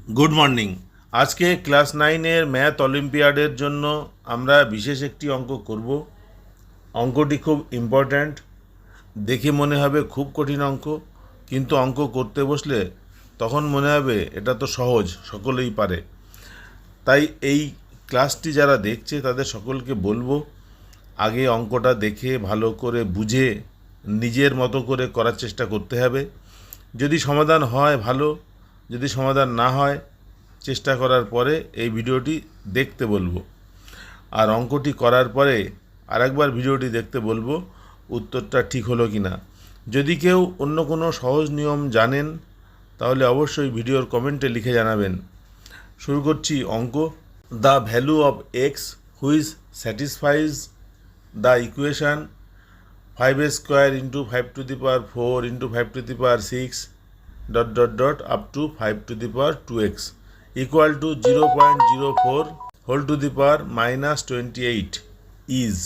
Good morning. আজকে class 9-এর math অলিম্পিয়াডের জন্য আমরা বিশেষ একটি অঙ্ক করব। অঙ্কটি খুব ইম্পর্ট্যান্ট। দেখে মনে হবে খুব কঠিন অঙ্ক, কিন্তু অঙ্ক করতে বসলে তখন মনে হবে এটা তো সহজ, সকলেই পারে। তাই এই ক্লাসটি যারা দেখছে তাদের সকলকে বলবো, আগে অঙ্কটা দেখে ভালো করে বুঝে নিজের মতো করে করার চেষ্টা করতে হবে। যদি সমাধান হয় ভালো, যদি সমাধান না হয় চেষ্টা করার পরে এই ভিডিওটি দেখতে বলবো। আর অঙ্কটি করার পরে আরেকবার ভিডিওটি দেখতে বলবো উত্তরটা ঠিক হলো কি না। যদি কেউ অন্য কোনো সহজ নিয়ম জানেন তাহলে অবশ্যই ভিডিওর কমেন্টে লিখে জানাবেন। শুরু করছি অঙ্ক। The value of x which স্যাটিসফাইজ the equation 5 into 5 to the power 4 into 5 to the power 6 up to 5 to the power 2x equal to 0.04 whole to the power minus 28 is।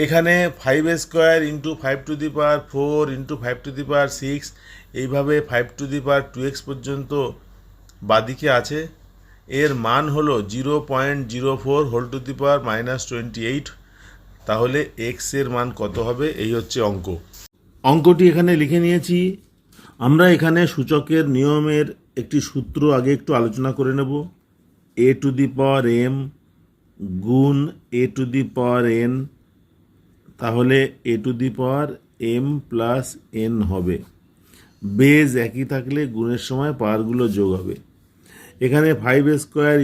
এখানে 5 into 5 to the power 4 into 5 to the power 6 এইভাবে 5 to the power 2x পর্যন্ত বাদিকে আছে। এর মান হলো 0.04 whole to the পাওয়ার -28। তাহলে x এর মান কত হবে? এই হচ্ছে অঙ্ক। অঙ্কটি এখানে লিখে নিয়েছি। আমরা এখানে সূচকের নিয়মের একটি সূত্র আগে একটু আলোচনা করে নেব। এ টু দি পাওয়ার এম গুণ এ টু দি পাওয়ার এন, তাহলে A to the power M plus N হবে। বেজ একই থাকলে গুণের সময় পাওয়ারগুলো যোগ হবে। এখানে 5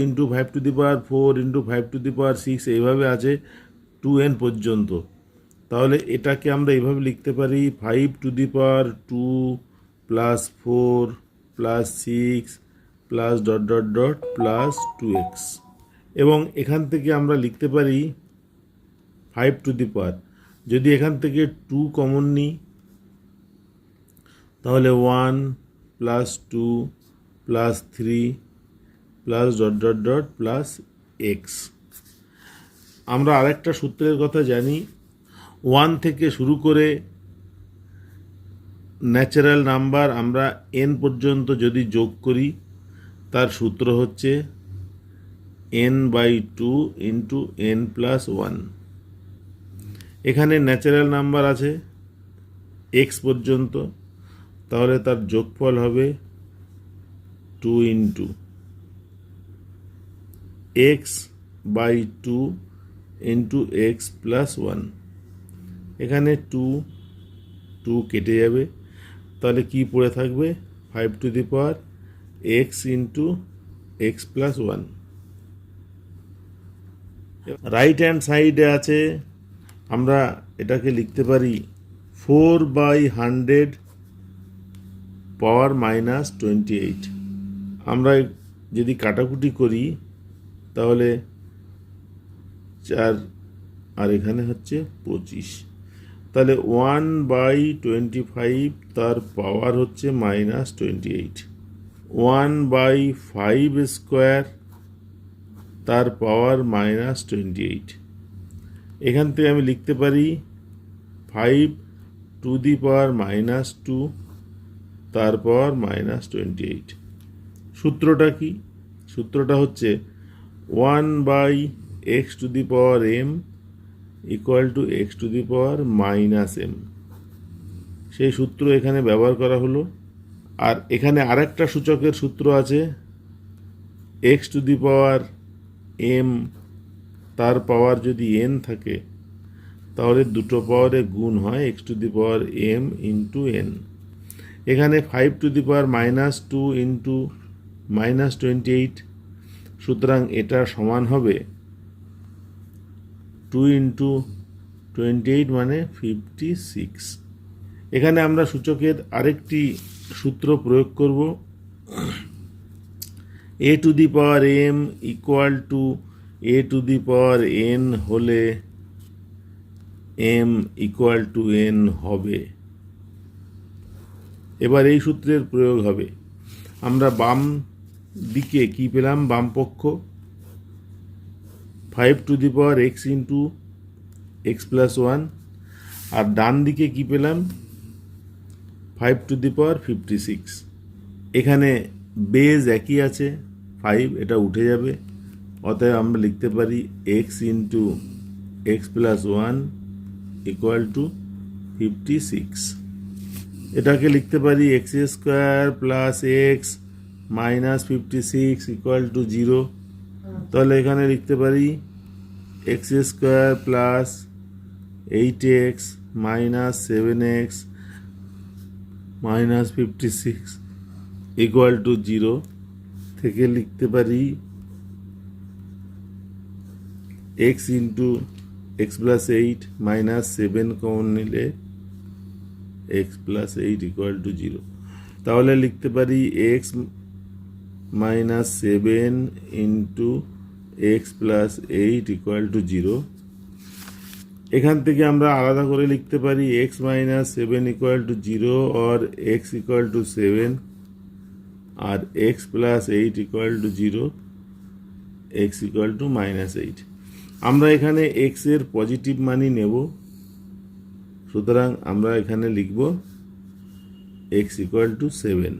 into 5 to the power 4 into 5 to the power 6 এইভাবে আছে 2n পর্যন্ত। তাহলে এটাকে আমরা এইভাবে লিখতে পারি 5 to the power 2 plus 4 plus 6 plus ... plus 2x। এবং এখান থেকে আমরা লিখতে পারি 5 to the power, যদি এখান থেকে 2 কমন নিই তাহলে 1 plus 2 plus 3 plus ... plus x. আমরা আরেকটা সূত্রের কথা জানি। 1 থেকে শুরু করে ন্যাচারাল নাম্বার আমরা n পর্যন্ত যদি যোগ করি তার সূত্র হচ্ছে n/2 ইন্টু n প্লাস 1। এখানে ন্যাচারাল নাম্বার আছে x পর্যন্ত, তাহলে তার যোগফল হবে 2 into x/2 into x plus 1। এখানে 2 কেটে যাবে, তাহলে কি পড়ে থাকবে 5 two the power x into x plus 1। Right hand সাইডে আছে, আমরা এটাকে লিখতে পারি 4/100 পাওয়ার -28। আমরা যদি কাটাকুটি করি তাহলে 4 আর এখানে হচ্ছে 25, তাহলে 1/25 তার পাওয়ার হচ্ছে -28। 1/5² তার পাওয়ার -28। এখান থেকে আমি লিখতে পারি 5 টু দি পাওয়ার -2 তার পাওয়ার -28। সূত্রটা কি? সূত্রটা হচ্ছে 1/x two the power m equal to x two the power -m। সেই সূত্র এখানে ব্যবহার করা হলো। আর এখানে আরেকটা সূচকের সূত্র আছে, x two the power m তার পাওয়ার যদি n থাকে তাহলে দুটো পাওয়ারে গুণ হয় x two the power m into n। এখানে 5 টু দি পাওয়ার -2 ইন্টু -28, সুতরাং এটা সমান হবে 2 ইন্টু 28 মানে 56। এখানে আমরা সূচকের আরেকটি সূত্র প্রয়োগ করব। A to the power M equal to A to the power N হলে এম ইকুয়াল টু এন হবে। এবার এই সূত্রের প্রয়োগ হবে। আমরা বাম দিকে কি পেলাম? বাম পক্ষ 5 two the power x into x plus 1, আর ডান দিকে কি পেলাম? 5 টু দি পাওয়ার 56। এখানে বেজ একই আছে 5, এটা উঠে যাবে, অতএব আমরা লিখতে পারি x into x plus 1 equal to 56। এটাকে লিখতে পারি x square plus x minus 56 equal to 0। তাহলে এখানে লিখতে পারি x square plus 8x minus 7x minus 56 equal to 0 থেকে লিখতে পারি x into x plus 8 minus 7 common নিলে এক্স প্লাস 8 ইকুয়াল টু 0। তাহলে লিখতে পারি x minus 7 into x plus 8 equal to 0। এখান থেকে আমরা আলাদা করে লিখতে পারি এক্স মাইনাস 7 ইকুয়াল টু 0 और এক্স ইকুয়াল টু 7 আর x plus 8 equal to 0, x equal to minus 8। আমরা এখানে এক্স এর পজিটিভ মানই নেব, সুতরাং আমরা এখানে লিখব এক্স ইকুয়াল টু 7।